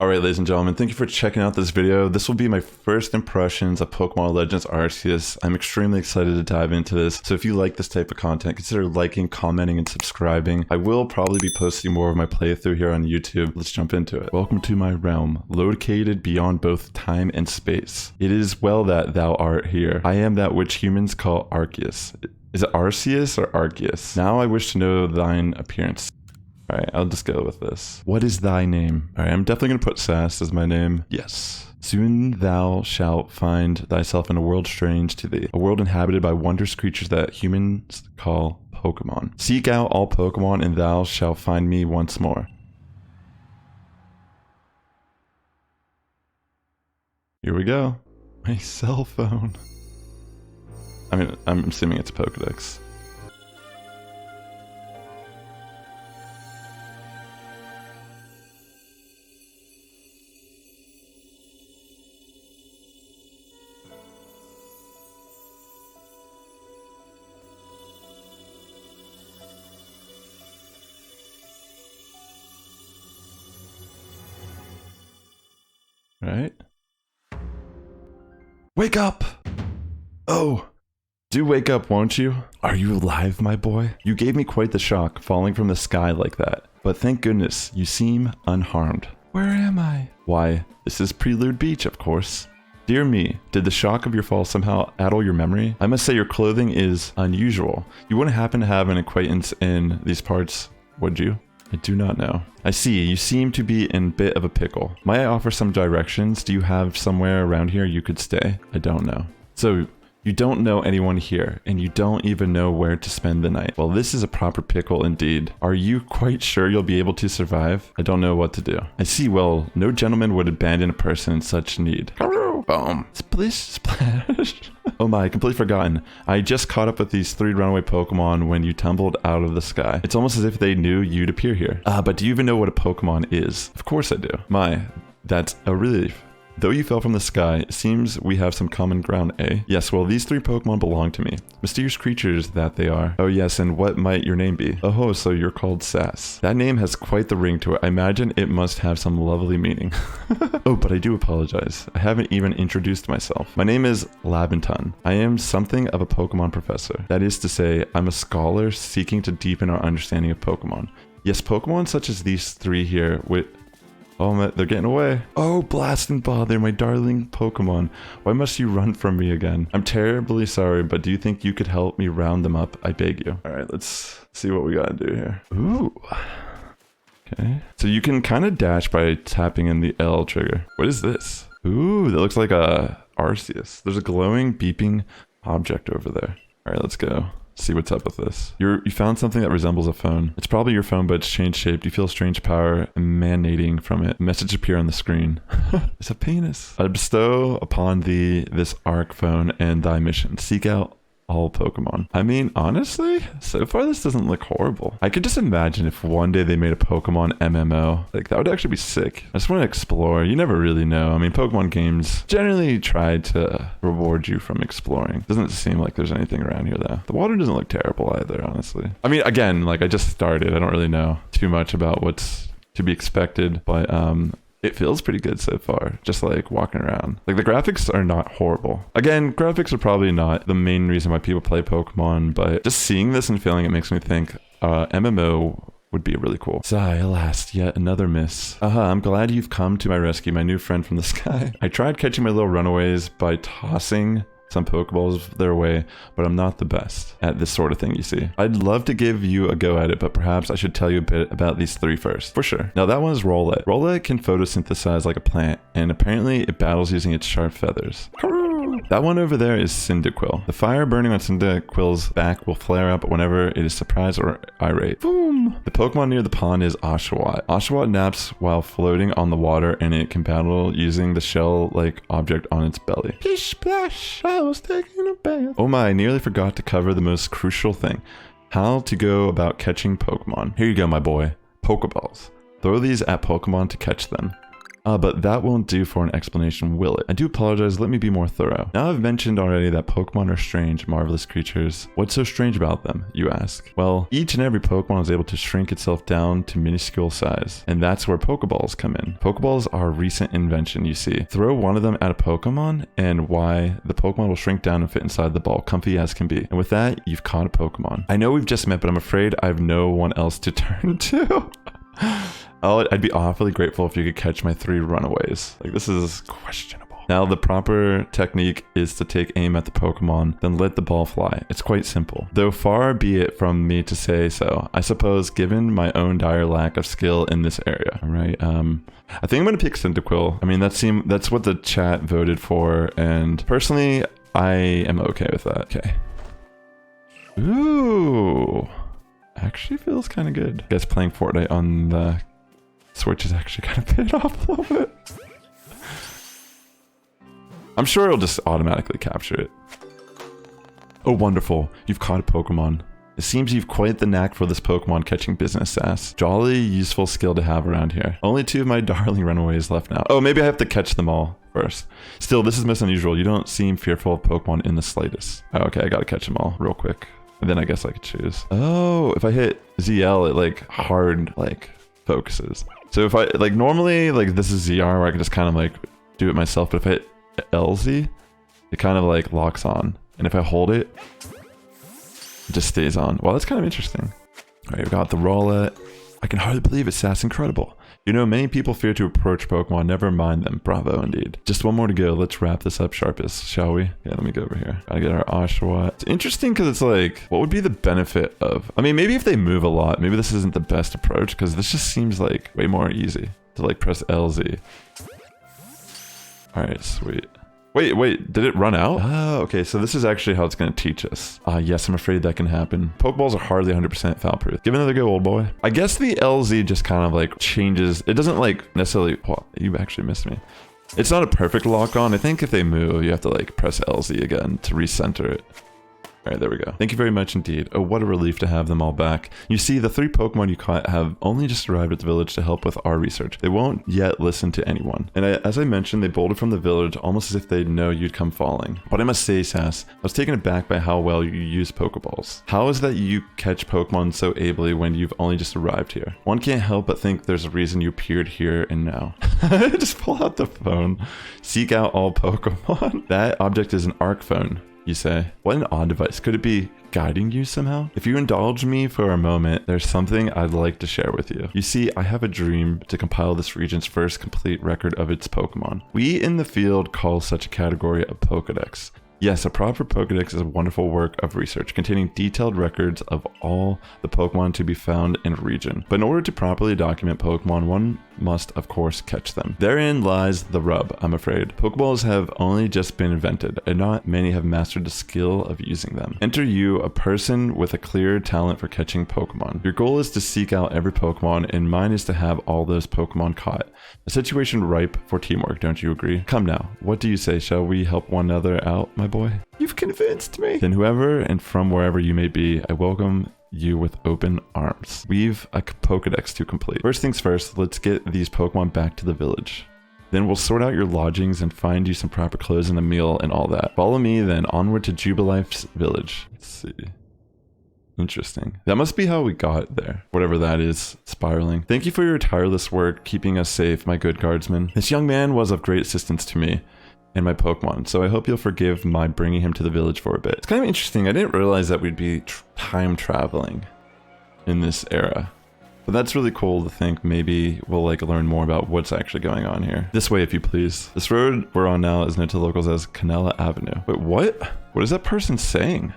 Alright, ladies and gentlemen, thank you for checking out this video. This will be my first impressions of Pokémon Legends Arceus. I'm extremely excited to dive into this, so if you like this type of content, consider liking, commenting, and subscribing. I will probably be posting more of my playthrough here on YouTube. Let's jump into it. Welcome to my realm, located beyond both time and space. It is well that thou art here. I am that which humans call Arceus. Is it Arceus or Arceus? Now I wish to know thine appearance. Alright, I'll just go with this. What is thy name? Alright, I'm definitely gonna put Sass as my name. Yes. Soon thou shalt find thyself in a world strange to thee, a world inhabited by wondrous creatures that humans call Pokemon. Seek out all Pokemon and thou shalt find me once more. Here we go. My cell phone. I mean, I'm assuming it's a Pokédex. Right? Wake up! Oh, do wake up, won't you? Are you alive, my boy? You gave me quite the shock, falling from the sky like that. But thank goodness, you seem unharmed. Where am I? Why, this is Prelude Beach, of course. Dear me, did the shock of your fall somehow addle your memory? I must say your clothing is unusual. You wouldn't happen to have an acquaintance in these parts, would you? I do not know. I see, you seem to be in a bit of a pickle. May I offer some directions? Do you have somewhere around here you could stay? I don't know. So, you don't know anyone here, and you don't even know where to spend the night. Well, this is a proper pickle indeed. Are you quite sure you'll be able to survive? I don't know what to do. I see, well, no gentleman would abandon a person in such need. Boom. Splish, splash. Oh my, completely forgotten. I just caught up with these 3 runaway Pokemon when you tumbled out of the sky. It's almost as if they knew you'd appear here. But do you even know what a Pokemon is? Of course I do. My, that's a relief. Though you fell from the sky, it seems we have some common ground, eh? Yes, well, these 3 Pokemon belong to me. Mysterious creatures that they are. Oh yes, and what might your name be? Oh, so you're called Sass. That name has quite the ring to it. I imagine it must have some lovely meaning. Oh, but I do apologize. I haven't even introduced myself. My name is Laventon. I am something of a Pokemon professor. That is to say, I'm a scholar seeking to deepen our understanding of Pokemon. Yes, Pokemon such as these 3 here with... Oh, they're getting away. Oh, blast and bother, my darling Pokemon. Why must you run from me again? I'm terribly sorry, but do you think you could help me round them up? I beg you. All right, let's see what we gotta do here. Ooh. Okay. So you can kind of dash by tapping in the L trigger. What is this? Ooh, that looks like a Arceus. There's a glowing, beeping object over there. All right, let's go. See what's up with this. You found something that resembles a phone. It's probably your phone, but it's changed shape. You feel a strange power emanating from it. A message appear on the screen. It's a penis. I bestow upon thee this ARC phone and thy mission. Seek out all Pokemon. I mean, honestly, so far this doesn't look horrible. I could just imagine if one day they made a Pokemon MMO. Like, that would actually be sick. I just want to explore. You never really know. I mean, Pokemon games generally try to reward you from exploring. Doesn't seem like there's anything around here, though. The water doesn't look terrible either, honestly. I mean, again, like, I just started. I don't really know too much about what's to be expected, but, it feels pretty good so far, just like walking around. Like, the graphics are not horrible. Again, graphics are probably not the main reason why people play Pokemon, but just seeing this and feeling it makes me think MMO would be really cool. Sigh, alas, yet another miss. I'm glad you've come to my rescue, my new friend from the sky. I tried catching my little runaways by tossing some Pokeballs their way, but I'm not the best at this sort of thing, you see. I'd love to give you a go at it, but perhaps I should tell you a bit about these 3 first. For sure. Now that one is Rowlet. Rowlet can photosynthesize like a plant, and apparently it battles using its sharp feathers. That one over there is Cyndaquil. The fire burning on Cyndaquil's back will flare up whenever it is surprised or irate. Boom! The Pokemon near the pond is Oshawott. Oshawott naps while floating on the water, and it can battle using the shell-like object on its belly. Pish splash! I was taking a bath. Oh my, I nearly forgot to cover the most crucial thing. How to go about catching Pokemon. Here you go, my boy. Pokeballs. Throw these at Pokemon to catch them. But that won't do for an explanation, will it? I do apologize, let me be more thorough. Now I've mentioned already that Pokemon are strange, marvelous creatures. What's so strange about them, you ask? Well, each and every Pokemon is able to shrink itself down to minuscule size, and that's where Pokeballs come in. Pokeballs are a recent invention, you see. Throw one of them at a Pokemon, and why the Pokemon will shrink down and fit inside the ball, comfy as can be. And with that, you've caught a Pokemon. I know we've just met, but I'm afraid I have no one else to turn to. I'd be awfully grateful if you could catch my 3 runaways. Like, this is questionable. Now, the proper technique is to take aim at the Pokemon, then let the ball fly. It's quite simple. Though far be it from me to say so, I suppose, given my own dire lack of skill in this area. All right, I think I'm gonna pick Cyndaquil. I mean, that's what the chat voted for, and personally, I am okay with that. Okay. Ooh. Actually feels kind of good. I guess playing Fortnite on the Switch is actually kind of paid off a little bit. I'm sure it'll just automatically capture it. Oh, wonderful. You've caught a Pokemon. It seems you've quite the knack for this Pokemon catching business, Sass. Jolly useful skill to have around here. Only 2 of my darling runaways left now. Oh, maybe I have to catch them all first. Still, this is most unusual. You don't seem fearful of Pokemon in the slightest. Oh, okay, I gotta catch them all real quick. And then I guess I could choose. Oh, if I hit ZL, it like hard like focuses. So if I like normally like this is ZR where I can just kind of like do it myself, but if I hit LZ, it kind of like locks on. And if I hold it, it just stays on. Well, that's kind of interesting. All right, we got the Rowlet. I can hardly believe it, Sass. Incredible. You know, many people fear to approach Pokemon. Never mind them. Bravo, indeed. Just one more to go. Let's wrap this up sharpest, shall we? Yeah, let me go over here. Gotta get our Oshawott. It's interesting because it's like, what would be the benefit of... I mean, maybe if they move a lot, maybe this isn't the best approach because this just seems like way more easy to like press LZ. All right, sweet. Wait, did it run out? Oh, okay, so this is actually how it's going to teach us. Yes, I'm afraid that can happen. Pokeballs are hardly 100% foul-proof. Give it another go, old boy. I guess the LZ just kind of like changes. It doesn't like necessarily... Well, you actually missed me. It's not a perfect lock-on. I think if they move, you have to like press LZ again to recenter it. All right, there we go. Thank you very much indeed. Oh, what a relief to have them all back. You see, the 3 Pokemon you caught have only just arrived at the village to help with our research. They won't yet listen to anyone. And as I mentioned, they bolted from the village almost as if they'd know you'd come falling. But I must say, Sass, I was taken aback by how well you use Pokeballs. How is that you catch Pokemon so ably when you've only just arrived here? One can't help but think there's a reason you appeared here and now. Just pull out the phone. Seek out all Pokemon. That object is an ARC phone. You say, what an odd device. Could it be guiding you somehow? If you indulge me for a moment, there's something I'd like to share with you. You see, I have a dream to compile this region's first complete record of its Pokemon. We in the field call such a category a Pokédex. Yes, a proper Pokédex is a wonderful work of research containing detailed records of all the Pokemon to be found in a region. But in order to properly document Pokemon, one must, of course, catch them. Therein lies the rub, I'm afraid. Pokeballs have only just been invented, and not many have mastered the skill of using them. Enter you, a person with a clear talent for catching Pokemon. Your goal is to seek out every Pokemon, and mine is to have all those Pokemon caught. A situation ripe for teamwork, don't you agree? Come now, what do you say? Shall we help one another out, my boy? You've convinced me. Then whoever and from wherever you may be, I welcome you with open arms. We've a Pokédex to complete. First things first, let's get these Pokemon back to the village. Then we'll sort out your lodgings and find you some proper clothes and a meal and all that. Follow me then onward to Jubilife's village. Let's see. Interesting. That must be how we got there. Whatever that is, spiraling. Thank you for your tireless work keeping us safe, my good guardsman. This young man was of great assistance to me and my Pokemon, so I hope you'll forgive my bringing him to the village for a bit. It's kind of interesting. I didn't realize that we'd be time traveling in this era. But that's really cool to think maybe we'll like learn more about what's actually going on here. This way, if you please. This road we're on now is known to locals as Canela Avenue. Wait, what? What is that person saying?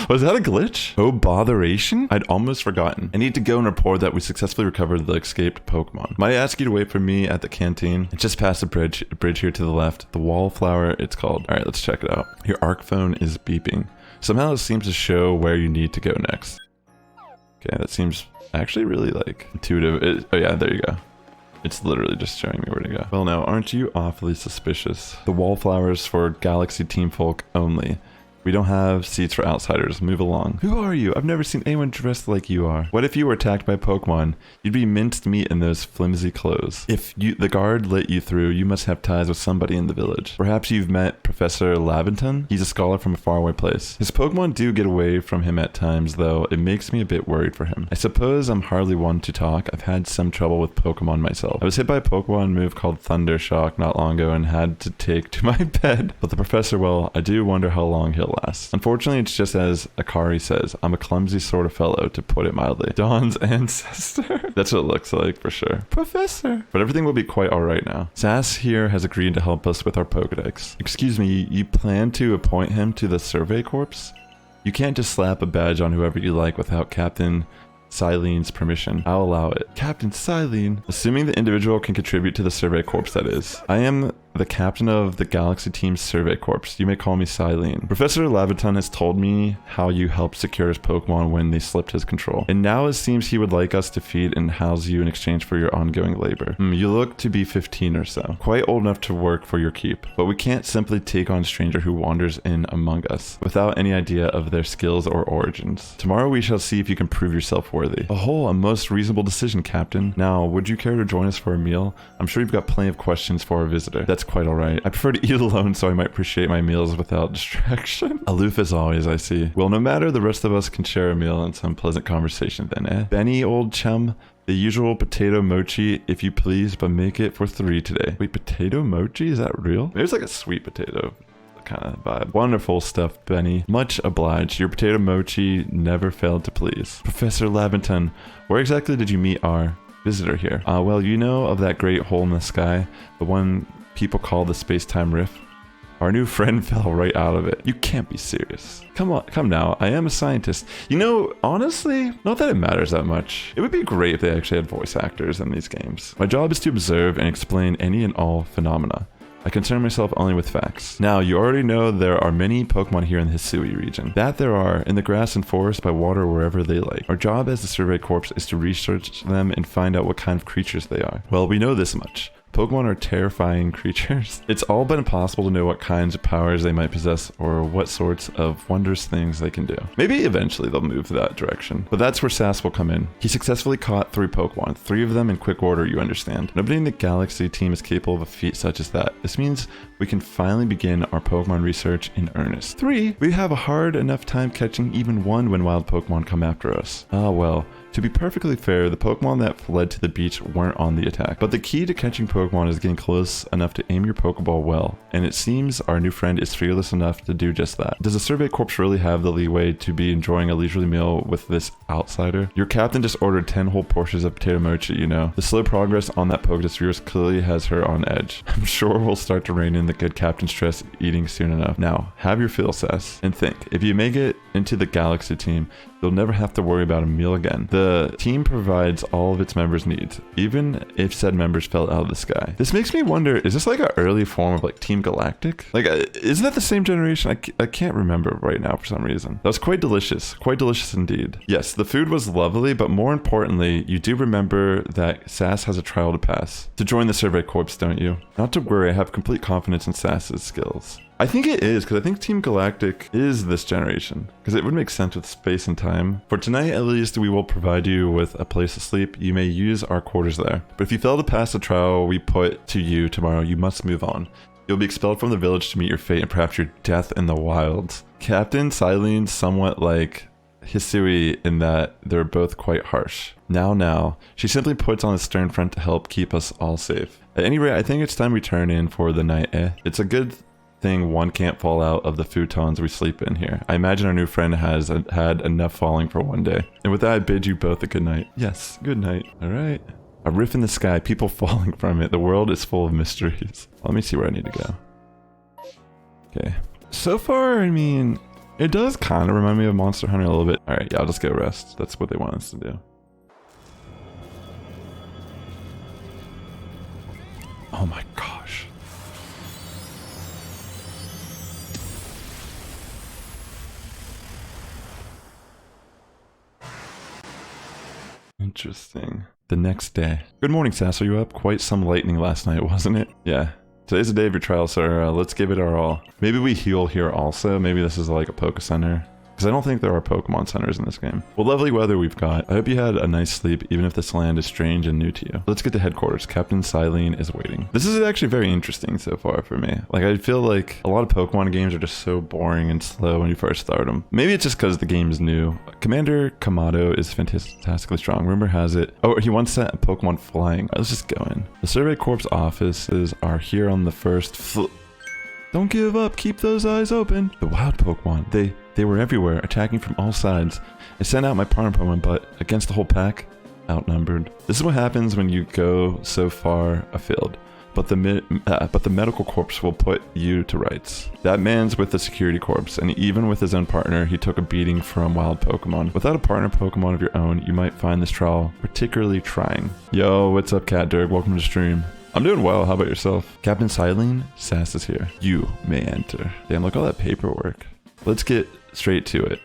Was that a glitch? Oh, botheration? I'd almost forgotten. I need to go and report that we successfully recovered the escaped Pokemon. Might I ask you to wait for me at the canteen? It's just past the bridge here to the left. The Wallflower, it's called. All right, let's check it out. Your ARC phone is beeping. Somehow it seems to show where you need to go next. Okay, that seems actually really like intuitive. Oh yeah, there you go. It's literally just showing me where to go. Well now, aren't you awfully suspicious? The Wallflowers for Galaxy Team Folk only. We don't have seats for outsiders. Move along. Who are you? I've never seen anyone dressed like you are. What if you were attacked by Pokemon? You'd be minced meat in those flimsy clothes. If the guard let you through, you must have ties with somebody in the village. Perhaps you've met Professor Laventon? He's a scholar from a faraway place. His Pokemon do get away from him at times, though. It makes me a bit worried for him. I suppose I'm hardly one to talk. I've had some trouble with Pokemon myself. I was hit by a Pokemon move called Thunder Shock not long ago and had to take to my bed. But the professor, well, I do wonder how long he'll last. Unfortunately, it's just as Akari says, I'm a clumsy sort of fellow, to put it mildly. Dawn's ancestor. That's what it looks like for sure. Professor. But everything will be quite alright now. Sass here has agreed to help us with our Pokédex. Excuse me, you plan to appoint him to the Survey Corps? You can't just slap a badge on whoever you like without Captain Silene's permission. I'll allow it. Captain Silene. Assuming the individual can contribute to the Survey Corps, that is. I am the captain of the Galaxy Team's Survey Corps. You may call me Silene. Professor Laventon has told me how you helped secure his Pokemon when they slipped his control. And now it seems he would like us to feed and house you in exchange for your ongoing labor. You look to be 15 or so. Quite old enough to work for your keep. But we can't simply take on a stranger who wanders in among us without any idea of their skills or origins. Tomorrow we shall see if you can prove yourself worthy. A most reasonable decision, Captain. Now, would you care to join us for a meal? I'm sure you've got plenty of questions for our visitor. That's quite alright. I prefer to eat alone, so I might appreciate my meals without distraction. Aloof as always, I see. Well, no matter, the rest of us can share a meal and some pleasant conversation then, eh? Benny, old chum, the usual potato mochi, if you please, but make it for 3 today. Wait, potato mochi? Is that real? There's like a sweet potato kind of vibe. Wonderful stuff, Benny. Much obliged. Your potato mochi never failed to please. Professor Laventon, where exactly did you meet our visitor here? Well, you know of that great hole in the sky, the one people call the space-time rift? Our new friend fell right out of it. You can't be serious. Come on, come now. I am a scientist. You know, honestly, not that it matters that much. It would be great if they actually had voice actors in these games. My job is to observe and explain any and all phenomena. I concern myself only with facts. Now, you already know there are many Pokemon here in the Hisui region. That there are, in the grass and forest, by water, wherever they like. Our job as the Survey Corps is to research them and find out what kind of creatures they are. Well, we know this much. Pokemon are terrifying creatures. It's all but impossible to know what kinds of powers they might possess or what sorts of wondrous things they can do. Maybe eventually they'll move that direction. But that's where Sass will come in. He successfully caught 3 Pokemon, 3 of them in quick order, you understand. Nobody in the Galaxy team is capable of a feat such as that. This means we can finally begin our Pokemon research in earnest. 3? We have a hard enough time catching even 1 when wild Pokemon come after us. Ah well. To be perfectly fair, the Pokemon that fled to the beach weren't on the attack. But the key to catching Pokemon is getting close enough to aim your Pokeball well, and it seems our new friend is fearless enough to do just that. Does the Survey Corps really have the leeway to be enjoying a leisurely meal with this outsider? Your captain just ordered 10 whole portions of potato mochi, you know. The slow progress on that Pokédex of yours clearly has her on edge. I'm sure we'll start to rein in the good captain stress eating soon enough. Now, have your fill, Sass, and think, if you make it into the Galaxy team, you'll never have to worry about a meal again. The team provides all of its members' needs, even if said members fell out of the sky. This makes me wonder, is this like an early form of like Team Galactic? Like, isn't that the same generation? I can't remember right now for some reason. That was quite delicious indeed. Yes, the food was lovely, but more importantly, you do remember that Sass has a trial to pass. To join the Survey Corps, don't you? Not to worry, I have complete confidence in Sass's skills. I think it is, because I think Team Galactic is this generation, because it would make sense with space and time. For tonight, at least, we will provide you with a place to sleep. You may use our quarters there. But if you fail to pass the trial we put to you tomorrow, you must move on. You'll be expelled from the village to meet your fate and perhaps your death in the wilds. Captain Silene's somewhat like Hisui in that they're both quite harsh. Now, she simply puts on a stern front to help keep us all safe. At any rate, I think it's time we turn in for the night, eh? It's a good thing one can't fall out of the futons we sleep in here. I imagine our new friend has had enough falling for one day. And with that, I bid you both a good night. Yes, good night. All right. A rift in the sky, people falling from it. The world is full of mysteries. Let me see where I need to go. Okay. So far, I mean, it does kind of remind me of Monster Hunter a little bit. All right, yeah, I'll just go rest. That's what they want us to do. Oh my gosh. Interesting. The next day. Good morning, Sass. Are you up? Quite some lightning last night, wasn't it? Yeah. Today's the day of your trial, sir. Let's give it our all. Maybe we heal here also. Maybe this is like a Poke Center. Because I don't think there are Pokemon centers in this game. Well, lovely weather we've got. I hope you had a nice sleep, even if this land is strange and new to you. Let's get to headquarters. Captain Silene is waiting. This is actually very interesting so far for me. Like, I feel like a lot of Pokemon games are just so boring and slow when you first start them. Maybe it's just because the game is new. Commander Kamado is fantastically strong. Rumor has it. Oh, he once sent a Pokemon flying. Let's just go in. The Survey Corps offices are here on the first Don't give up. Keep those eyes open. The wild Pokemon. They were everywhere, attacking from all sides. I sent out my partner Pokemon, but against the whole pack, outnumbered. This is what happens when you go so far afield. But the medical corps will put you to rights. That man's with the security corps, and even with his own partner, he took a beating from wild Pokemon. Without a partner Pokemon of your own, you might find this trial particularly trying. Yo, what's up, Cat Dirk? Welcome to stream. I'm doing well. How about yourself? Captain Silene, Sass is here. You may enter. Damn, look at all that paperwork. Let's get straight to it.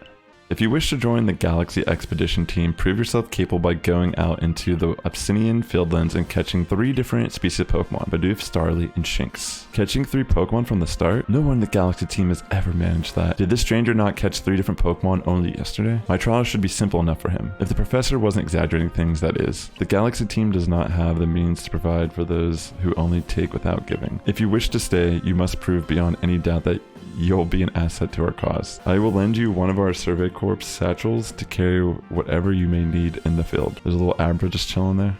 If you wish to join the Galaxy Expedition team, prove yourself capable by going out into the Obsidian Fieldlands and catching 3 different species of Pokemon, Bidoof, Starly, and Shinx. Catching 3 Pokemon from the start? No one in the Galaxy team has ever managed that. Did this stranger not catch 3 different Pokemon only yesterday? My trial should be simple enough for him. If the professor wasn't exaggerating things, that is. The Galaxy team does not have the means to provide for those who only take without giving. If you wish to stay, you must prove beyond any doubt that you'll be an asset to our cause. I will lend you one of our Survey Corps satchels to carry whatever you may need in the field. There's a little Abra just chilling there.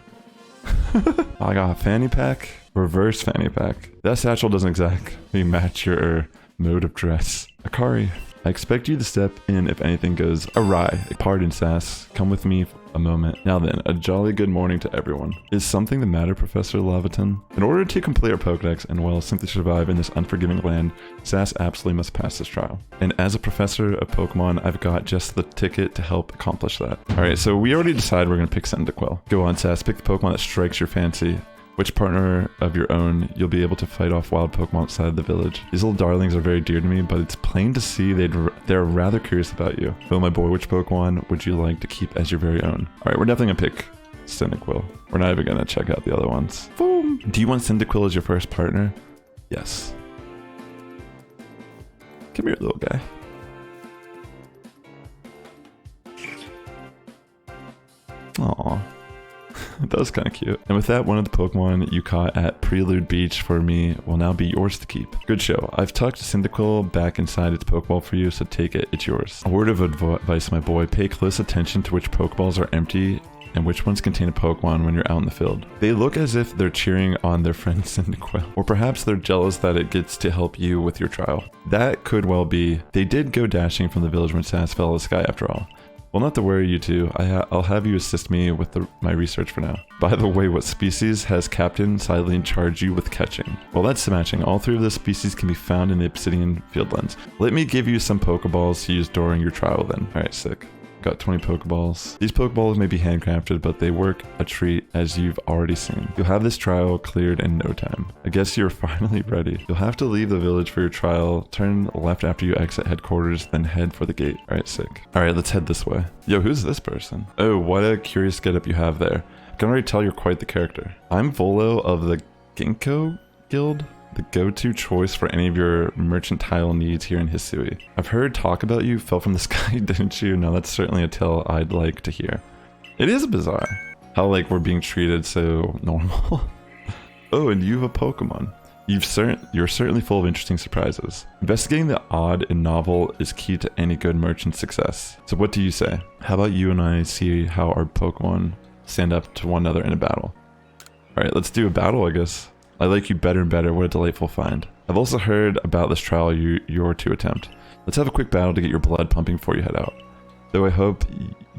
I got a fanny pack. Reverse fanny pack. That satchel doesn't exactly match your mode of dress. Akari, I expect you to step in if anything goes awry. Pardon, Sass. Come with me a moment. Now then, a jolly good morning to everyone. Is something the matter, Professor Laventon? In order to complete our Pokédex and, well, simply survive in this unforgiving land, Sass absolutely must pass this trial. And as a professor of Pokemon, I've got just the ticket to help accomplish that. Alright, so we already decided we're going to pick Cyndaquil. Go on, Sass. Pick the Pokemon that strikes your fancy. Which partner of your own you'll be able to fight off wild Pokemon outside the village. These little darlings are very dear to me, but it's plain to see they're rather curious about you. Oh my boy, which Pokemon would you like to keep as your very own? Alright, we're definitely gonna pick Cyndaquil. We're not even gonna check out the other ones. Boom! Do you want Cyndaquil as your first partner? Yes. Come here, little guy. Aww. That was kind of cute. And with that, one of the Pokemon you caught at Prelude Beach for me will now be yours to keep. Good show. I've tucked Cyndaquil back inside its Pokeball for you, so take it. It's yours. A word of advice, my boy. Pay close attention to which Pokeballs are empty and which ones contain a Pokemon when you're out in the field. They look as if they're cheering on their friend Cyndaquil. Or perhaps they're jealous that it gets to help you with your trial. That could well be. They did go dashing from the village when Sass fell out of the sky after all. Well, not to worry, you two. I'll have you assist me with my research for now. By the way, what species has Captain Silene charged you with catching? Well, that's matching. All 3 of the species can be found in the Obsidian Fieldlands. Let me give you some Pokeballs to use during your trial then. Alright, sick. Got 20 Pokeballs. These Pokeballs may be handcrafted, but they work a treat, as you've already seen. You'll have this trial cleared in no time. I guess you're finally ready. You'll have to leave the village for your trial, turn left after you exit headquarters, then head for the gate. Alright, sick. Alright, let's head this way. Yo, who's this person? Oh, what a curious getup you have there. I can already tell you're quite the character. I'm Volo of the Ginkgo Guild, the go-to choice for any of your mercantile needs here in Hisui. I've heard talk about you fell from the sky, didn't you? Now that's certainly a tale I'd like to hear. It is bizarre how like we're being treated so normal. Oh, and you have a Pokemon. You're certainly full of interesting surprises. Investigating the odd and novel is key to any good merchant's success. So what do you say? How about you and I see how our Pokemon stand up to one another in a battle? Alright, let's do a battle, I guess. I like you better and better. What a delightful find. I've also heard about this trial you're to attempt. Let's have a quick battle to get your blood pumping before you head out. Though I hope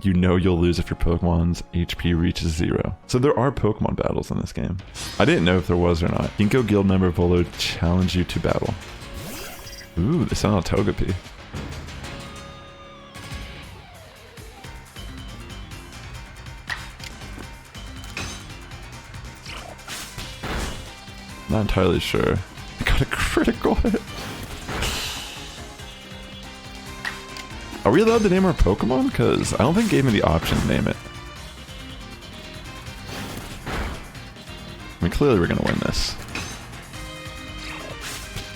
you know you'll lose if your Pokemon's HP reaches 0. So there are Pokemon battles in this game. I didn't know if there was or not. Ginkgo Guild member Volo challenge you to battle. Ooh, they sound like Togepi. Not entirely sure. I got a critical hit. Are we allowed to name our Pokemon? Because I don't think it gave me the option to name it. I mean, clearly we're going to win this.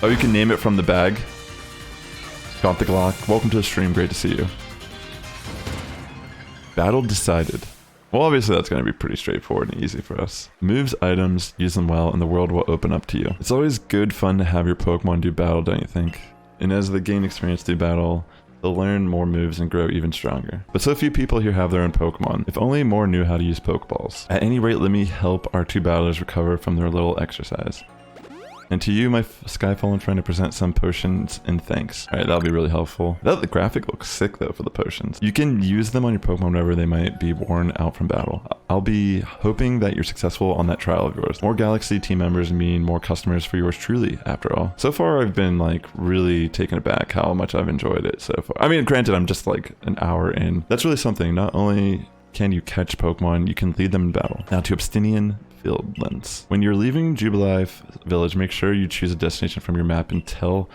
Oh, you can name it from the bag. Got the Glock. Welcome to the stream. Great to see you. Battle decided. Well, obviously that's going to be pretty straightforward and easy for us. Moves, items, use them well, and the world will open up to you. It's always good fun to have your Pokemon do battle, don't you think? And as they gain experience through battle, they'll learn more moves and grow even stronger. But so few people here have their own Pokemon. If only more knew how to use Pokeballs. At any rate, let me help our two battlers recover from their little exercise. And to you, my Skyfallen friend, to present some potions and thanks. Alright, that'll be really helpful. The graphic looks sick though for the potions. You can use them on your Pokemon whenever they might be worn out from battle. I'll be hoping that you're successful on that trial of yours. More Galaxy team members mean more customers for yours truly, after all. So far, I've been like really taken aback how much I've enjoyed it so far. I mean, granted, I'm just like an hour in. That's really something. Not only can you catch Pokemon, you can lead them in battle. Now to Obsidian Fieldlands. When you're leaving Jubilee Village, make sure you choose a destination from your map and tell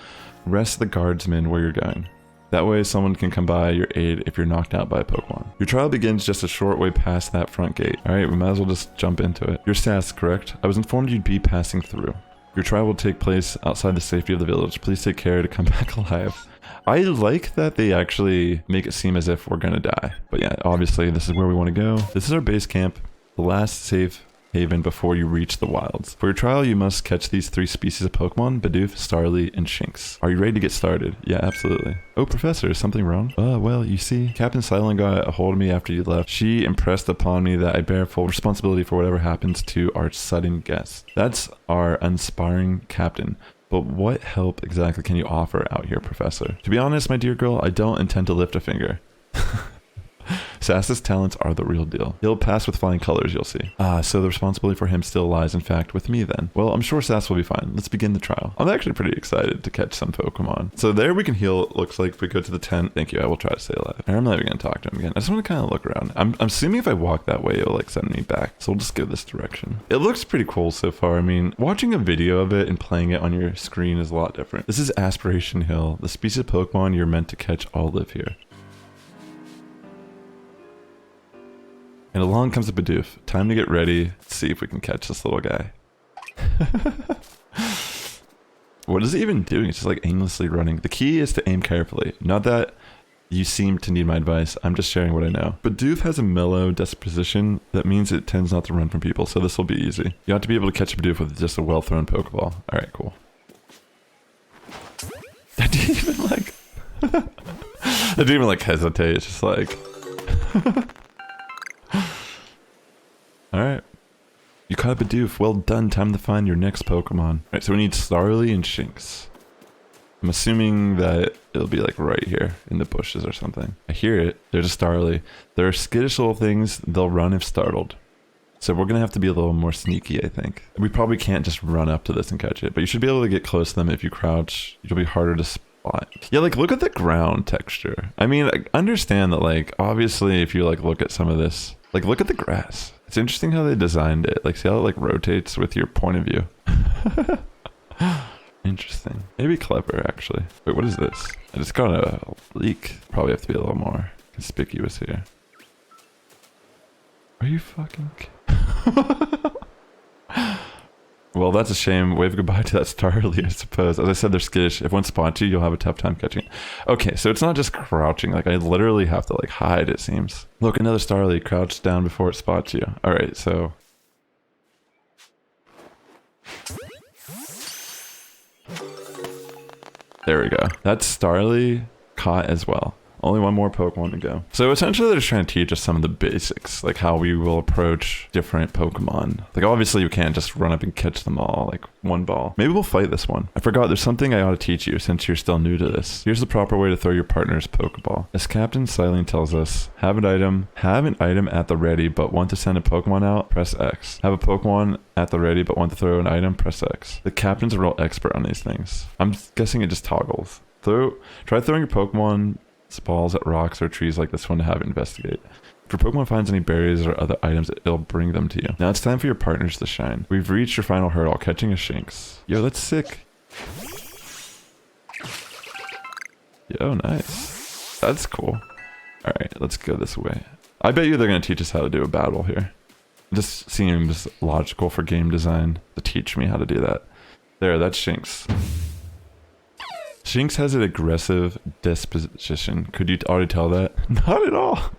rest of the guardsmen where you're going. That way someone can come by your aid if you're knocked out by a Pokemon. Your trial begins just a short way past that front gate. Alright, we might as well just jump into it. You're Sass, correct? I was informed you'd be passing through. Your trial will take place outside the safety of the village. Please take care to come back alive. I like that they actually make it seem as if we're gonna die. But yeah, obviously this is where we want to go. This is our base camp, the last safe haven before you reach the wilds. For your trial, you must catch these 3 species of Pokemon, Bidoof, Starly, and Shinx. Are you ready to get started? Yeah, absolutely. Oh, Professor, is something wrong? Well, you see, Captain Silent got a hold of me after you left. She impressed upon me that I bear full responsibility for whatever happens to our sudden guest. That's our unsparing captain. But what help exactly can you offer out here, Professor? To be honest, my dear girl, I don't intend to lift a finger. Sass's talents are the real deal. He'll pass with flying colors, you'll see. So the responsibility for him still lies, in fact, with me then. Well, I'm sure Sass will be fine. Let's begin the trial. I'm actually pretty excited to catch some Pokemon. So there we can heal, it looks like. If we go to the tent, thank you, I will try to stay alive. I'm not even going to talk to him again. I just want to kind of look around. I'm assuming if I walk that way, it'll like send me back. So we'll just go this direction. It looks pretty cool so far. I mean, watching a video of it and playing it on your screen is a lot different. This is Aspiration Hill. The species of Pokemon you're meant to catch all live here. And along comes a Bidoof. Time to get ready. Let's see if we can catch this little guy. What is it even doing? It's just like aimlessly running. The key is to aim carefully. Not that you seem to need my advice. I'm just sharing what I know. Bidoof has a mellow disposition. That means it tends not to run from people, so this will be easy. You have to be able to catch a Bidoof with just a well-thrown Pokeball. Alright, cool. I didn't even like... I didn't even like hesitate. It's just like... Alright. You caught a Bidoof. Well done. Time to find your next Pokemon. Alright, so we need Starly and Shinx. I'm assuming that it'll be like right here in the bushes or something. I hear it. There's a Starly. They're skittish little things. They'll run if startled. So we're gonna have to be a little more sneaky, I think. We probably can't just run up to this and catch it, but you should be able to get close to them if you crouch. It'll be harder to spot. Yeah, like look at the ground texture. I mean, I understand that like, obviously if you like look at some of this, like look at the grass. It's interesting how they designed it. Like see how it like rotates with your point of view. Interesting. Maybe clever actually. Wait, what is this? I just got a leak. Probably have to be a little more conspicuous here. Are you fucking kidding? Well, that's a shame. Wave goodbye to that Starly, I suppose. As I said, they're skittish. If one spots you, you'll have a tough time catching it. Okay, so it's not just crouching. Like, I literally have to, like, hide, it seems. Look, another Starly. Crouch down before it spots you. Alright, so... there we go. That's Starly caught as well. Only one more Pokemon to go. So essentially they're just trying to teach us some of the basics, like how we will approach different Pokemon. Like obviously you can't just run up and catch them all, like one ball. Maybe we'll fight this one. I forgot there's something I ought to teach you since you're still new to this. Here's the proper way to throw your partner's Pokeball. As Captain Silent tells us, have an item at the ready, but want to send a Pokemon out, press X. Have a Pokemon at the ready, but want to throw an item, press X. The Captain's a real expert on these things. I'm guessing it just toggles. Try throwing your Pokemon balls at rocks or trees like this one to have it investigate. If your Pokemon finds any berries or other items, it'll bring them to you. Now it's time for your partners to shine. We've reached your final hurdle, catching a Shinx. Yo, that's sick. Yo, nice. That's cool. Alright, let's go this way. I bet you they're going to teach us how to do a battle here. This seems logical for game design to teach me how to do that. There, that's Shinx. Shinx has an aggressive disposition. Could you already tell that? Not at all.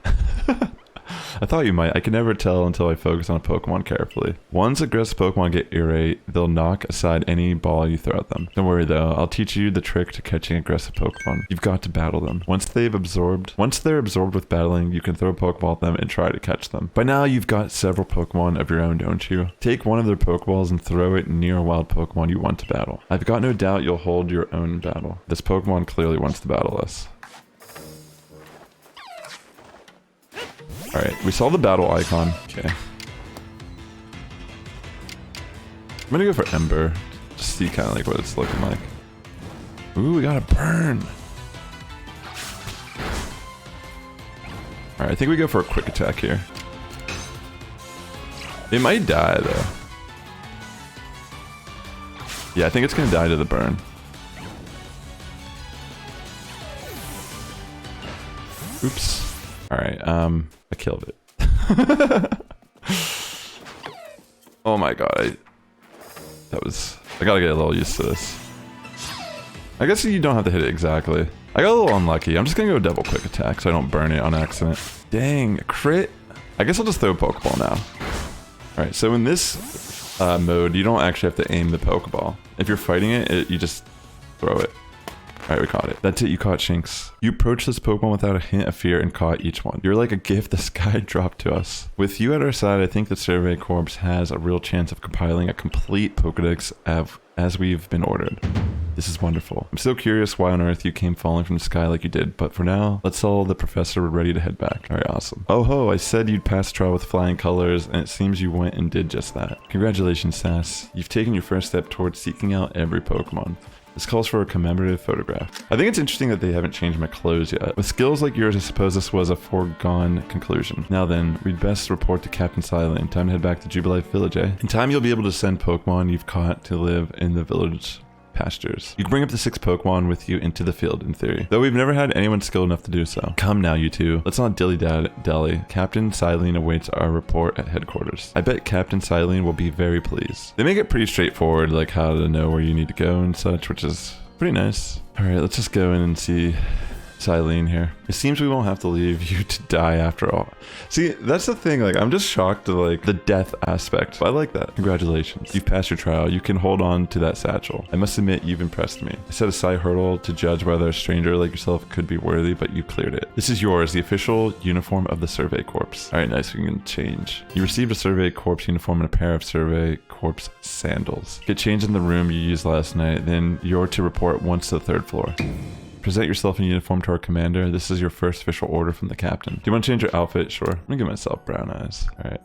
I thought you might. I can never tell until I focus on a Pokemon carefully. Once aggressive Pokemon get irate, they'll knock aside any ball you throw at them. Don't worry though, I'll teach you the trick to catching aggressive Pokemon. You've got to battle them. Once they're absorbed with battling, you can throw a Pokeball at them and try to catch them. By now, you've got several Pokemon of your own, don't you? Take one of their Pokeballs and throw it near a wild Pokemon you want to battle. I've got no doubt you'll hold your own battle. This Pokemon clearly wants to battle us. Alright, we saw the battle icon. Okay. I'm gonna go for Ember. Just see kind of like what it's looking like. Ooh, we got a burn. Alright, I think we go for a quick attack here. It might die though. Yeah, I think it's gonna die to the burn. Oops. Alright, I killed it. Oh my god, I gotta get a little used to this. I guess you don't have to hit it exactly. I got a little unlucky. I'm just gonna go double quick attack so I don't burn it on accident. Dang, a crit? I guess I'll just throw a Pokeball now. Alright, so in this mode, you don't actually have to aim the Pokeball. If you're fighting it, you just throw it. Alright, we caught it. That's it, you caught Shinx. You approached this Pokemon without a hint of fear and caught each one. You're like a gift the sky dropped to us. With you at our side, I think the Survey Corps has a real chance of compiling a complete Pokédex as we've been ordered. This is wonderful. I'm still curious why on earth you came falling from the sky like you did, but for now, let's tell the professor we're ready to head back. Alright, awesome. Oh ho, I said you'd pass the trial with flying colors, and it seems you went and did just that. Congratulations, Sass. You've taken your first step towards seeking out every Pokemon. This calls for a commemorative photograph. I think it's interesting that they haven't changed my clothes yet. With skills like yours, I suppose this was a foregone conclusion. Now then, we'd best report to Captain Silene. Time to head back to Jubilife Village, eh? In time, you'll be able to send Pokemon you've caught to live in the village pastures. You can bring up to 6 Pokemon with you into the field, in theory. Though we've never had anyone skilled enough to do so. Come now, you two. Let's not dilly-dally. Captain Silene awaits our report at headquarters. I bet Captain Silene will be very pleased. They make it pretty straightforward, like how to know where you need to go and such, which is pretty nice. Alright, let's just go in and see Silene here. It seems we won't have to leave you to die after all. See, that's the thing, like, I'm just shocked at, like, the death aspect. I like that. Congratulations. You've passed your trial. You can hold on to that satchel. I must admit, you've impressed me. I set a side hurdle to judge whether a stranger like yourself could be worthy, but you cleared it. This is yours, the official uniform of the Survey Corps. Alright, nice, we can change. You received a Survey Corps uniform and a pair of Survey Corps sandals. Get changed in the room you used last night, then you're to report once to the 3rd floor. Present yourself in uniform to our commander. This is your first official order from the captain. Do you want to change your outfit? Sure. I'm gonna give myself brown eyes. Alright.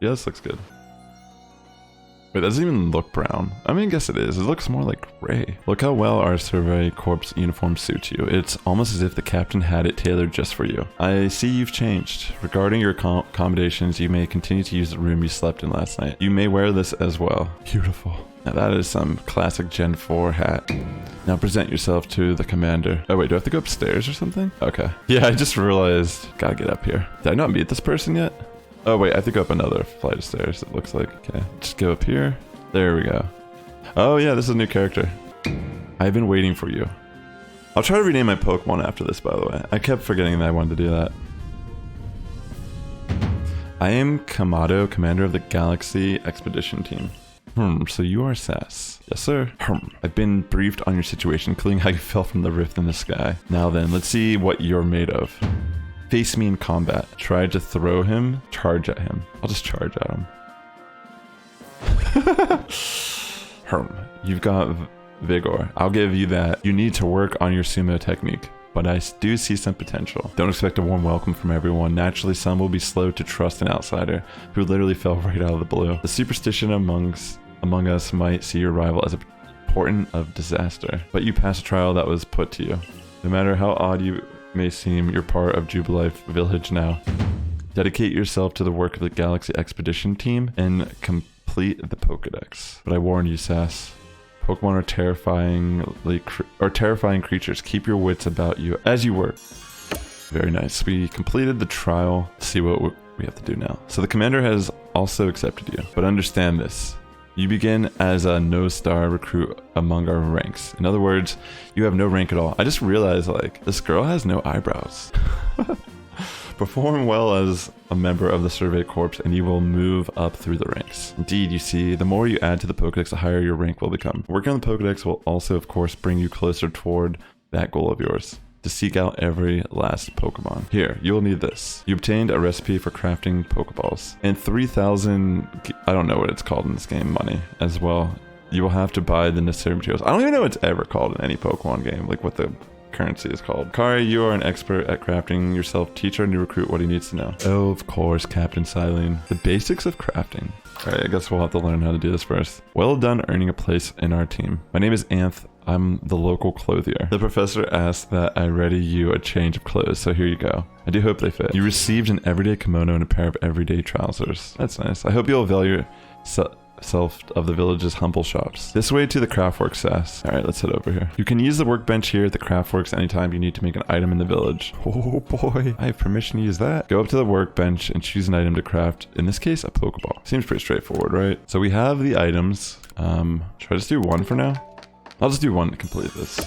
Yeah, this looks good. Wait, that doesn't even look brown. I mean, I guess it is. It looks more like gray. Look how well our Survey Corps uniform suits you. It's almost as if the captain had it tailored just for you. I see you've changed. Regarding your accommodations, you may continue to use the room you slept in last night. You may wear this as well. Beautiful. Now that is some classic Gen 4 hat. Now present yourself to the commander. Oh wait, do I have to go upstairs or something? Okay. Yeah, I just realized. Gotta get up here. Did I not meet this person yet? Oh wait, I have to go up another flight of stairs, it looks like. Okay, just go up here. There we go. Oh yeah, this is a new character. I've been waiting for you. I'll try to rename my Pokemon after this, by the way. I kept forgetting that I wanted to do that. I am Kamado, commander of the Galaxy Expedition Team. So you are Sass. Yes, sir. I've been briefed on your situation, including how you fell from the rift in the sky. Now then, let's see what you're made of. Face me in combat. Try to throw him, charge at him. I'll just charge at him. You've got vigor. I'll give you that. You need to work on your sumo technique, but I do see some potential. Don't expect a warm welcome from everyone. Naturally, some will be slow to trust an outsider who literally fell right out of the blue. The superstition among us might see your arrival as a portent of disaster, but you passed a trial that was put to you. No matter how odd you may seem, you're part of Jubilife Village now. Dedicate yourself to the work of the Galaxy Expedition Team and complete the Pokédex. But I warn you, Sass. Pokemon are terrifying creatures. Keep your wits about you as you were. Very nice. We completed the trial. Let's see what we have to do now. So the commander has also accepted you, but understand this. You begin as a no-star recruit among our ranks. In other words, you have no rank at all. I just realized, like, this girl has no eyebrows. Perform well as a member of the Survey Corps and you will move up through the ranks. Indeed, you see, the more you add to the Pokédex, the higher your rank will become. Working on the Pokédex will also, of course, bring you closer toward that goal of yours, to seek out every last Pokemon. Here, you will need this. You obtained a recipe for crafting Pokeballs, and 3,000, I don't know what it's called in this game, money as well. You will have to buy the necessary materials. I don't even know what it's ever called in any Pokemon game, like what the currency is called. Kari, you are an expert at crafting yourself. Teach our new recruit what he needs to know. Oh, of course, Captain Silene. The basics of crafting. Alright, I guess we'll have to learn how to do this first. Well done earning a place in our team. My name is Anth. I'm the local clothier. The professor asked that I ready you a change of clothes, so here you go. I do hope they fit. You received an everyday kimono and a pair of everyday trousers. That's nice. I hope you'll avail yourself of the village's humble shops. This way to the craftworks, Sass. Alright, let's head over here. You can use the workbench here at the craftworks anytime you need to make an item in the village. Oh boy, I have permission to use that. Go up to the workbench and choose an item to craft. In this case, a Pokeball. Seems pretty straightforward, right? So we have the items. Should I just do one for now? I'll just do one to complete this.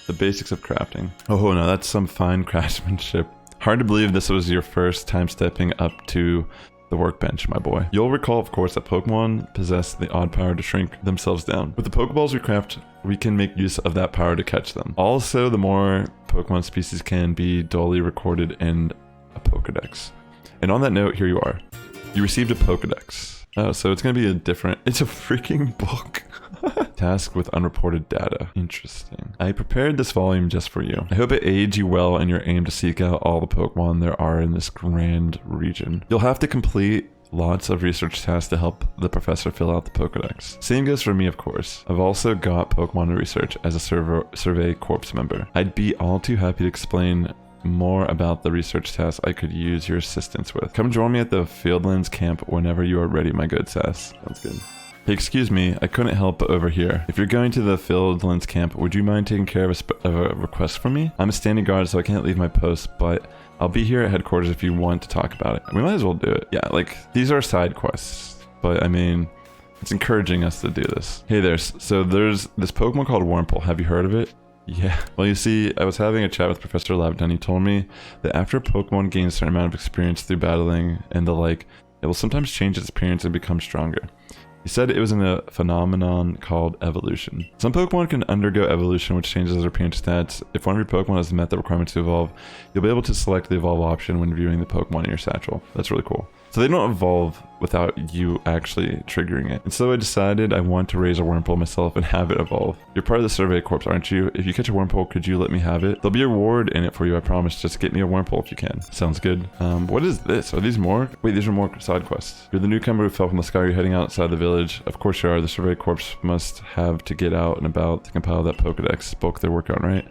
The basics of crafting. Oh no, that's some fine craftsmanship. Hard to believe this was your first time stepping up to the workbench, my boy. You'll recall, of course, that Pokemon possess the odd power to shrink themselves down. With the Pokeballs we craft, we can make use of that power to catch them. Also, the more Pokemon species can be duly recorded in a Pokédex. And on that note, here you are. You received a Pokédex. Oh, so it's gonna be a different... It's a freaking book. Task with unreported data. Interesting. I prepared this volume just for you. I hope it aids you well in your aim to seek out all the Pokemon there are in this grand region. You'll have to complete lots of research tasks to help the professor fill out the Pokédex. Same goes for me, of course. I've also got Pokemon research as a Survey Corps member. I'd be all too happy to explain more about the research tasks I could use your assistance with. Come join me at the Fieldlands camp whenever you are ready, my good Sass. Sounds good. Hey, excuse me, I couldn't help but overhear. If you're going to the Fieldlands camp, would you mind taking care of a request for me? I'm a standing guard, so I can't leave my post, but I'll be here at headquarters if you want to talk about it. We might as well do it. Yeah, like, these are side quests, but I mean, it's encouraging us to do this. Hey there, so there's this Pokemon called Wurmple. Have you heard of it? Yeah. Well, you see, I was having a chat with Professor Laventon. He told me that after a Pokemon gains a certain amount of experience through battling and the like, it will sometimes change its appearance and become stronger. He said it was in a phenomenon called evolution. Some Pokemon can undergo evolution, which changes their appearance stats. If one of your Pokemon has met the requirements to evolve, you'll be able to select the evolve option when viewing the Pokemon in your satchel. That's really cool. So they don't evolve without you actually triggering it. And so I decided I want to raise a Wurmple myself and have it evolve. You're part of the Survey Corps, aren't you? If you catch a Wurmple, could you let me have it? There'll be a reward in it for you, I promise. Just get me a Wurmple if you can. Sounds good. What is this? Are these more? Wait, these are more side quests. You're the newcomer who fell from the sky. You're heading outside the village. Of course you are. The Survey Corps must have to get out and about to compile that Pokédex bulk they're working on, right?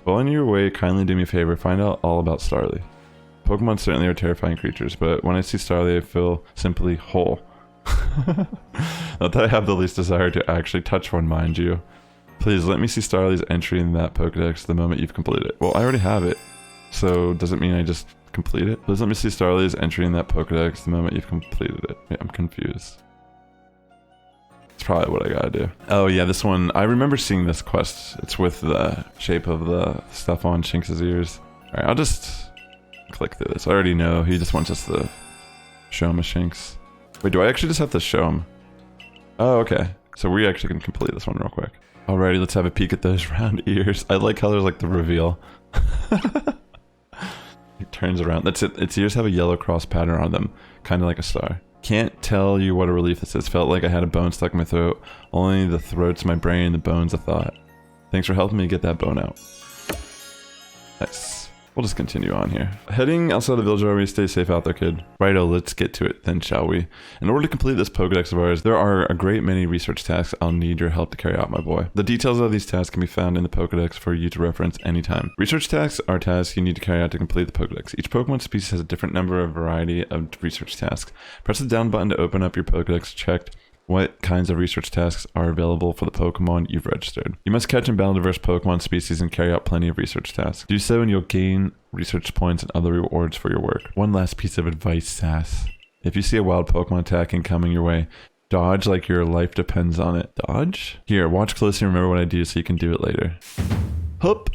Well, on your way, kindly do me a favor. Find out all about Starly. Pokemon certainly are terrifying creatures, but when I see Starly, I feel simply whole. Not that I have the least desire to actually touch one, mind you. Please let me see Starly's entry in that Pokédex the moment you've completed it. Well, I already have it, so does it mean I just complete it? Please let me see Starly's entry in that Pokédex the moment you've completed it. Wait, I'm confused. It's probably what I gotta do. Oh yeah, this one, I remember seeing this quest. It's with the shape of the stuff on Shinx's ears. Alright, I'll just click through this. I already know he just wants us to show him a Shinx. Wait, do I actually just have to show him? Oh, okay. So we actually can complete this one real quick. Alrighty, let's have a peek at those round ears. I like how there's like the reveal. He turns around. That's it. Its ears have a yellow cross pattern on them, kind of like a star. Can't tell you what a relief this is. Felt like I had a bone stuck in my throat. Only the throat's my brain, the bone's a thought. Thanks for helping me get that bone out. Nice. We'll just continue on here. Heading outside the village already. Stay safe out there, kid. Righto, let's get to it then, shall we? In order to complete this Pokédex of ours, there are a great many research tasks I'll need your help to carry out, my boy. The details of these tasks can be found in the Pokédex for you to reference anytime. Research tasks are tasks you need to carry out to complete the Pokédex. Each Pokemon species has a different number of variety of research tasks. Press the down button to open up your Pokédex checked what kinds of research tasks are available for the Pokemon you've registered. You must catch and battle diverse Pokemon species and carry out plenty of research tasks. Do so and you'll gain research points and other rewards for your work. One last piece of advice, Sass. If you see a wild Pokemon attacking coming your way, Dodge like your life depends on it. Dodge? Here, watch closely and remember what I do so you can do it later. Hup!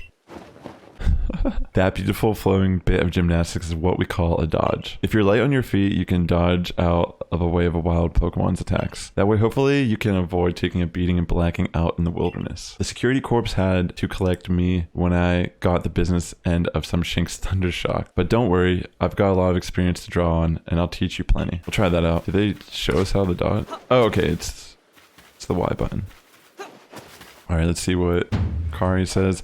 That beautiful flowing bit of gymnastics is what we call a dodge. If you're light on your feet, you can dodge out of a wave of wild Pokemon's attacks. That way, hopefully, you can avoid taking a beating and blacking out in the wilderness. The security corps had to collect me when I got the business end of some Shinx Thundershock. But don't worry, I've got a lot of experience to draw on, and I'll teach you plenty. We'll try that out. Did they show us how to dodge? Oh, okay, it's the Y button. Alright, let's see what Kari says.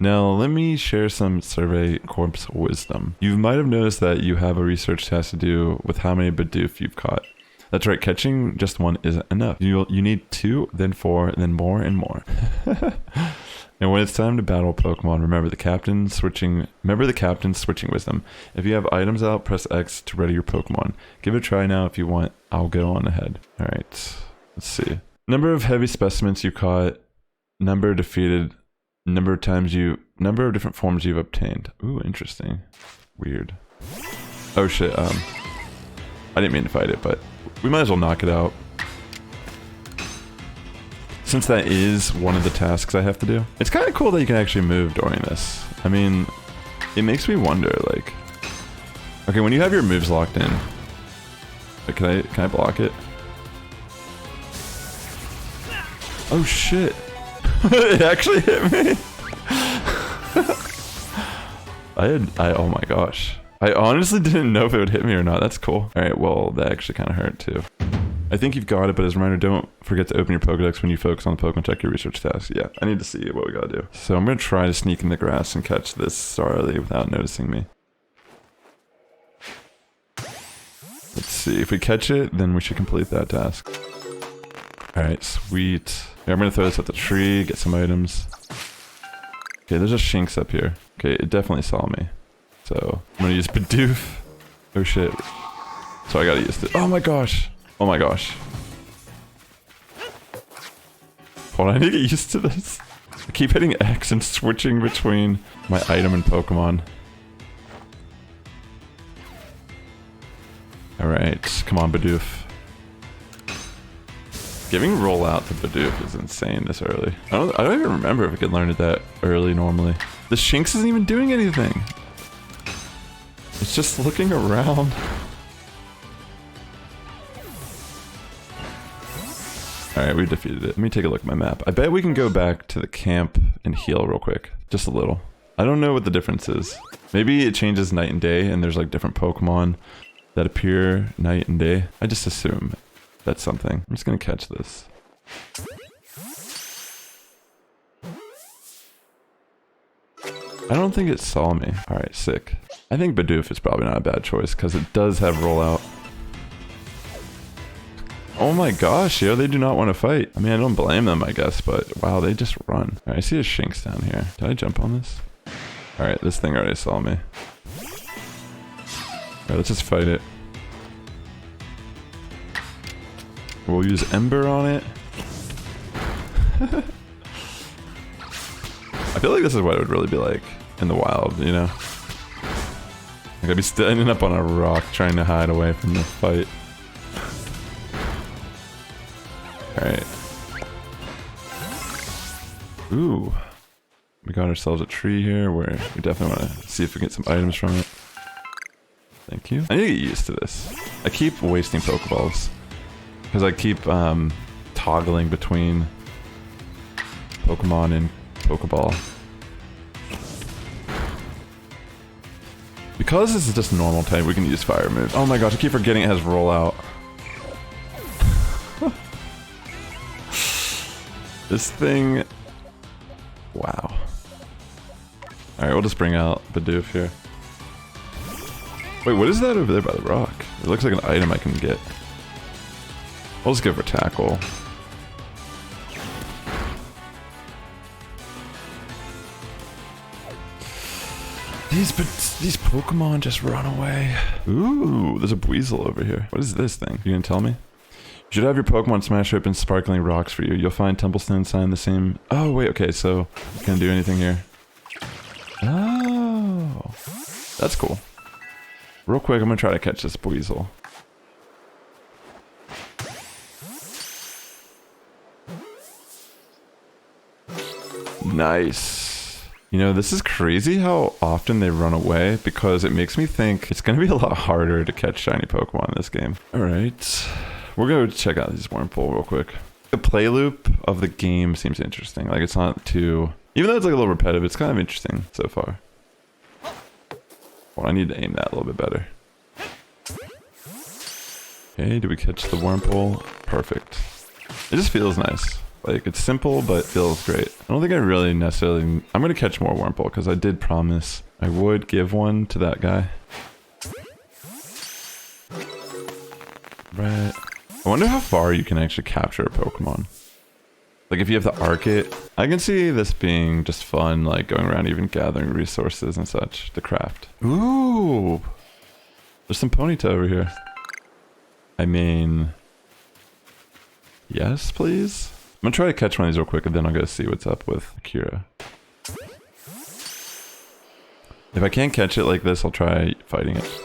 Now, let me share some Survey Corps wisdom. You might have noticed that you have a research task to do with how many Bidoof you've caught. That's right, catching just one isn't enough. You need 2, then 4, then more and more. And when it's time to battle Pokemon, remember the captain's switching wisdom. If you have items out, press X to ready your Pokemon. Give it a try now if you want. I'll go on ahead. Alright, let's see. Number of heavy specimens you caught, number defeated, number of different forms you've obtained. Ooh, interesting. Weird. Oh shit, I didn't mean to fight it, but we might as well knock it out. Since that is one of the tasks I have to do. It's kind of cool that you can actually move during this. I mean, it makes me wonder, like... Okay, when you have your moves locked in... Like, can I block it? Oh shit! It actually hit me. Oh my gosh. I honestly didn't know if it would hit me or not. That's cool. All right, well, that actually kind of hurt too. I think you've got it, but as a reminder, don't forget to open your Pokédex when you focus on the Pokemon. Check your research task. Yeah, I need to see what we gotta do. So I'm gonna try to sneak in the grass and catch this Starly without noticing me. Let's see. If we catch it, then we should complete that task. All right, sweet. Yeah, I'm gonna throw this at the tree, get some items. Okay, there's a Shinx up here. Okay, it definitely saw me. So, I'm gonna use Bidoof. Oh shit. So I gotta use it. Oh my gosh. Oh my gosh. Hold on, I need to get used to this. I keep hitting X and switching between my item and Pokemon. Alright, come on Bidoof. Giving rollout to Bidoof is insane this early. I don't even remember if I could learn it that early normally. The Shinx isn't even doing anything. It's just looking around. Alright, we defeated it. Let me take a look at my map. I bet we can go back to the camp and heal real quick. Just a little. I don't know what the difference is. Maybe it changes night and day and there's like different Pokemon that appear night and day. I just assume that's something. I'm just gonna catch this. I don't think it saw me. Alright, sick. I think Bidoof is probably not a bad choice because it does have rollout. Oh my gosh, yo, they do not want to fight. I mean, I don't blame them, I guess, but wow, they just run. Alright, I see a Shinx down here. Did I jump on this? Alright, this thing already saw me. Alright, let's just fight it. We'll use Ember on it. I feel like this is what it would really be like in the wild, you know? Like I'd be standing up on a rock trying to hide away from the fight. Alright. Ooh. We got ourselves a tree here where we definitely want to see if we get some items from it. Thank you. I need to get used to this. I keep wasting Pokeballs. Because I keep toggling between Pokemon and Pokeball. Because this is just normal type, we can use fire moves. Oh my gosh, I keep forgetting it has rollout. This thing... Wow. Alright, we'll just bring out Bidoof here. Wait, what is that over there by the rock? It looks like an item I can get. We'll just go for tackle. These Pokemon just run away. Ooh, there's a Weasel over here. What is this thing? You gonna tell me? You should have your Pokemon smash open sparkling rocks for you. You'll find Templestone sign the same... Oh, wait, okay, so... Can I do anything here? Oh. That's cool. Real quick, I'm gonna try to catch this Weasel. Nice. You know, this is crazy how often they run away because it makes me think it's going to be a lot harder to catch shiny Pokemon in this game. All right. We're going to check out these Wormhole real quick. The play loop of the game seems interesting. Like, it's not too... Even though it's like a little repetitive, it's kind of interesting so far. Well, I need to aim that a little bit better. Okay, do we catch the Wormhole? Perfect. It just feels nice. Like, it's simple, but feels great. I don't think I really necessarily... I'm going to catch more Wormhole because I did promise I would give one to that guy. Right. I wonder how far you can actually capture a Pokemon. Like, if you have to arc it, I can see this being just fun, like going around even gathering resources and such to craft. Ooh! There's some Ponyta over here. I mean... Yes, please? I'm gonna try to catch one of these real quick and then I'll go see what's up with Akira. If I can't catch it like this, I'll try fighting it.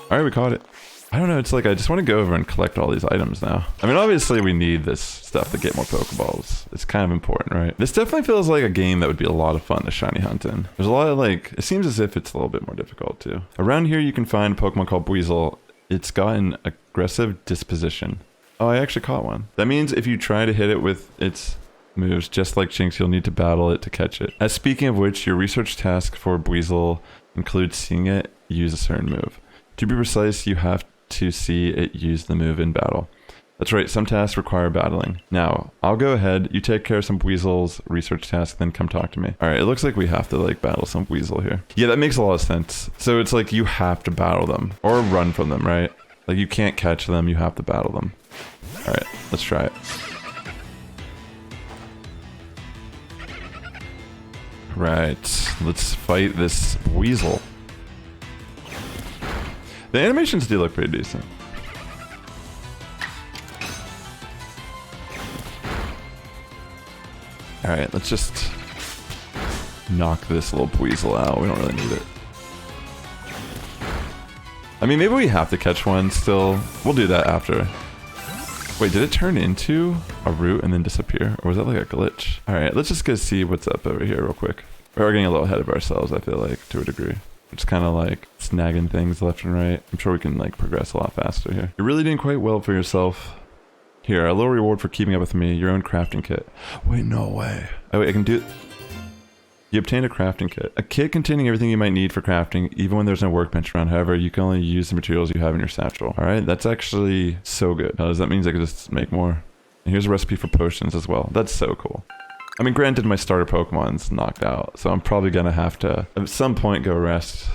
Alright, we caught it. I don't know, it's like I just want to go over and collect all these items now. I mean, obviously we need this stuff to get more Pokeballs. It's kind of important, right? This definitely feels like a game that would be a lot of fun to shiny hunt in. There's a lot of like, it seems as if it's a little bit more difficult too. Around here you can find a Pokemon called Buizel. It's got an aggressive disposition. Oh, I actually caught one. That means if you try to hit it with its moves, just like Shinx, you'll need to battle it to catch it. As speaking of which, your research task for Buizel includes seeing it use a certain move. To be precise, you have to see it use the move in battle. That's right, some tasks require battling. Now, I'll go ahead, you take care of some Buizel's research task, then come talk to me. Alright, it looks like we have to like battle some Buizel here. Yeah, that makes a lot of sense. So it's like you have to battle them, or run from them, right? Like you can't catch them, you have to battle them. Alright, let's try it. Right, let's fight this Buizel. The animations do look pretty decent. Alright, let's just knock this little Buizel out. We don't really need it. I mean, maybe we have to catch one still. We'll do that after. Wait, did it turn into a root and then disappear? Or was that like a glitch? Alright, let's just go see what's up over here real quick. We're getting a little ahead of ourselves, I feel like, to a degree. Just kind of like snagging things left and right. I'm sure we can like progress a lot faster here. You're really doing quite well for yourself. Here, a little reward for keeping up with me. Your own crafting kit. Wait, no way. Oh wait, I can do... You obtained a crafting kit. A kit containing everything you might need for crafting, even when there's no workbench around. However, you can only use the materials you have in your satchel. Alright, that's actually so good. Because that means I can just make more. And here's a recipe for potions as well. That's so cool. I mean, granted, my starter Pokemon's knocked out, so I'm probably gonna have to, at some point, go rest.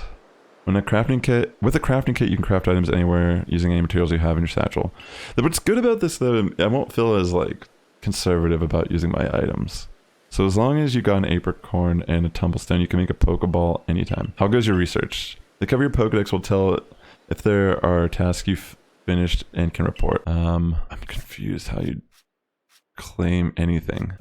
With a crafting kit, you can craft items anywhere using any materials you have in your satchel. What's good about this, though, I won't feel as, like, conservative about using my items. So as long as you got an apricorn and a tumblestone, you can make a Pokeball anytime. How goes your research? The cover of your Pokédex will tell if there are tasks you've finished and can report. I'm confused how you claim anything.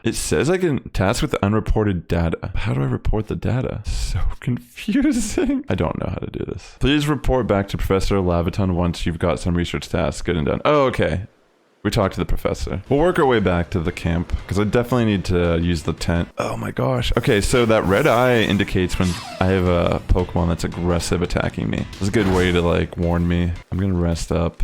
It says I can task with unreported data. How do I report the data? So confusing. I don't know how to do this. Please report back to Professor Laventon once you've got some research tasks good and done. Oh, okay. We talked to the professor. We'll work our way back to the camp because I definitely need to use the tent. Oh my gosh. Okay, so that red eye indicates when I have a Pokemon that's aggressive attacking me. It's a good way to like warn me. I'm gonna rest up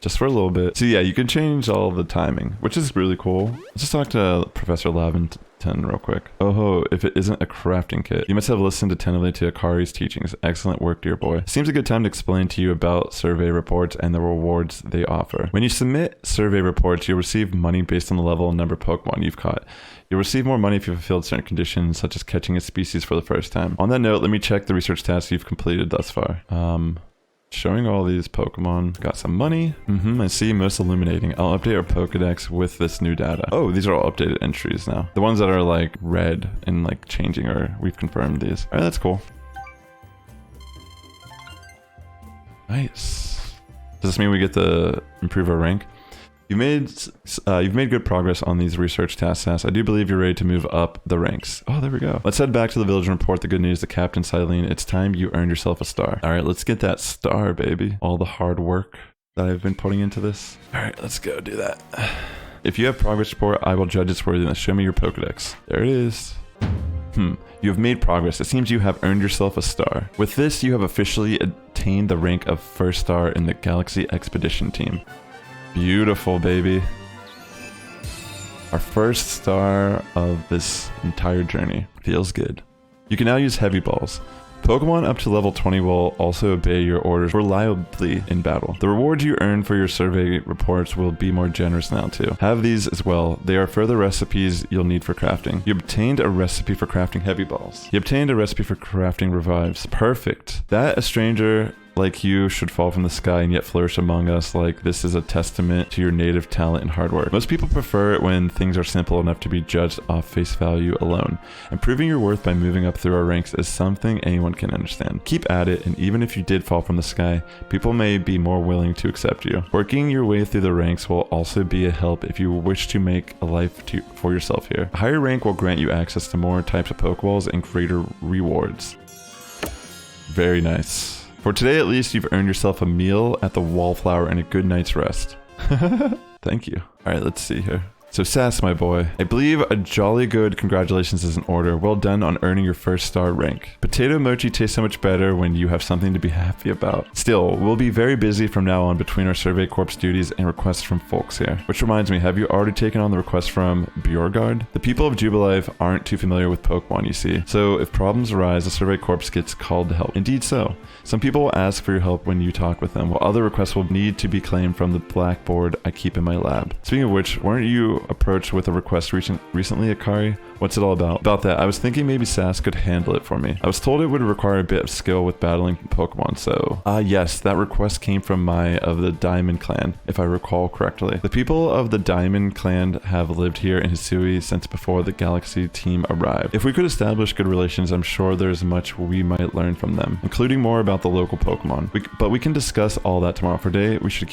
just for a little bit. So yeah, you can change all the timing, which is really cool. Let's just talk to Professor Laventon real quick. Oh ho, if it isn't a crafting kit. You must have listened attentively to Akari's teachings. Excellent work, dear boy. Seems a good time to explain to you about survey reports and the rewards they offer. When you submit survey reports, you'll receive money based on the level and number of Pokemon you've caught. You'll receive more money if you've fulfilled certain conditions, such as catching a species for the first time. On that note, let me check the research tasks you've completed thus far. Showing all these Pokemon. Got some money. I see, most illuminating. I'll update our Pokédex with this new data. Oh, these are all updated entries now. The ones that are like red and like changing are, we've confirmed these. All right, that's cool. Nice. Does this mean we get to improve our rank? You've made good progress on these research tasks, Sass. I do believe you're ready to move up the ranks. Oh, there we go. Let's head back to the village and report the good news to Captain Silene. It's time you earned yourself a star. All right, let's get that star, baby. All the hard work that I've been putting into this. All right, let's go do that. If you have progress report, I will judge its worthiness. Show me your Pokédex. There it is. You have made progress. It seems you have earned yourself a star. With this, you have officially attained the rank of first star in the Galaxy Expedition team. Beautiful, baby. Our first star of this entire journey. Feels good. You can now use heavy balls. Pokemon up to level 20 will also obey your orders reliably in battle. The rewards you earn for your survey reports will be more generous now too. Have these as well. They are further recipes you'll need for crafting. You obtained a recipe for crafting heavy balls. You obtained a recipe for crafting revives. Perfect. That a stranger like you should fall from the sky and yet flourish among us. Like, this is a testament to your native talent and hard work. Most people prefer it when things are simple enough to be judged off face value alone. And proving your worth by moving up through our ranks is something anyone can understand. Keep at it, and even if you did fall from the sky, people may be more willing to accept you. Working your way through the ranks will also be a help if you wish to make a life for yourself here. A higher rank will grant you access to more types of Pokeballs and greater rewards. Very nice. For today at least, you've earned yourself a meal at the Wallflower and a good night's rest. Thank you. Alright, let's see here. So Sass, my boy, I believe a jolly good congratulations is in order. Well done on earning your first star rank. Potato mochi tastes so much better when you have something to be happy about. Still, we'll be very busy from now on between our Survey Corps duties and requests from folks here. Which reminds me, have you already taken on the request from Bjorgard? The people of Jubilife aren't too familiar with Pokemon, you see. So if problems arise, the Survey Corps gets called to help. Indeed so. Some people will ask for your help when you talk with them, while other requests will need to be claimed from the blackboard I keep in my lab. Speaking of which, weren't you approached with a request recently, Akari? What's it all about? About that, I was thinking maybe Sass could handle it for me. I was told it would require a bit of skill with battling Pokemon, so... yes, that request came from of the Diamond Clan, if I recall correctly. The people of the Diamond Clan have lived here in Hisui since before the Galaxy team arrived. If we could establish good relations, I'm sure there's much we might learn from them, including more about the local Pokemon. But we can discuss all that tomorrow. For today, we should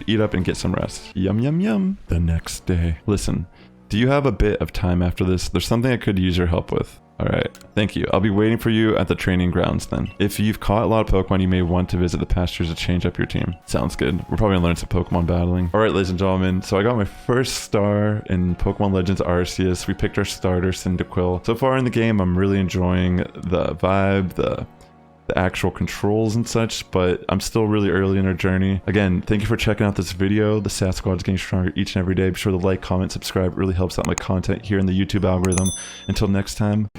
eat up and get some rest. Yum yum yum. The next day. Listen, do you have a bit of time after this? There's something I could use your help with. Alright, thank you. I'll be waiting for you at the training grounds then. If you've caught a lot of Pokemon, you may want to visit the pastures to change up your team. Sounds good. We're probably gonna learn some Pokemon battling. Alright, ladies and gentlemen, so I got my first star in Pokémon Legends Arceus. We picked our starter, Cyndaquil. So far in the game, I'm really enjoying the vibe, the actual controls and such, but I'm still really early in our journey. Again, thank you for checking out this video. The Sass Squad is getting stronger each and every day. Be sure to like, comment, subscribe. It really helps out my content here in the YouTube algorithm. Until next time,